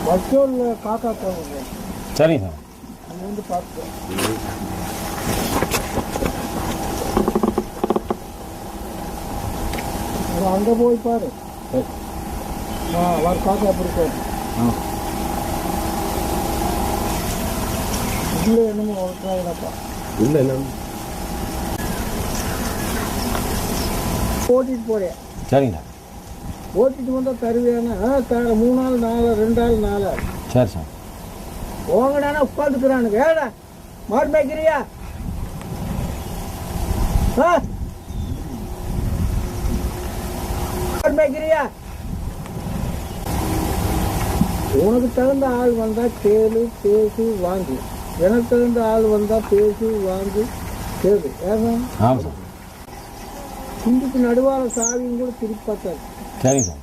வச்சோல்ல காக்கா போகுது. சரிங்க சார். அங்கே வந்து பார்த்து அங்கே போய் பாரு. அவர் காக்கா எப்படி போகுது. இல்லை என்னமோ வளர்க்குறாங்கப்பா. இல்லை என்ன ஓட்டிட்டு போறேன். சரிங்க. ஓட்டிட்டு வந்தால் தருவியானா தர 3 நாள் 4 2 நாள் 4 ஆள். சரி சார். ஓங்கடானா உட்காந்துக்கிறானுங்க. ஏடா மாடு மேய்க்கிறியா? மாடு மேய்க்கிறியா? உனக்கு தகுந்த ஆள் வந்தால் கேளு பேசு வாங்கு. எனக்கு தகுந்த ஆள் வந்தால் பேசு வாங்கு கேளு. ஏங்க ஆமாம் சார். குண்டுக்கு நடுவார சாவியும் கூட திருப்பி பார்த்தாரு. சரிங்க சார்.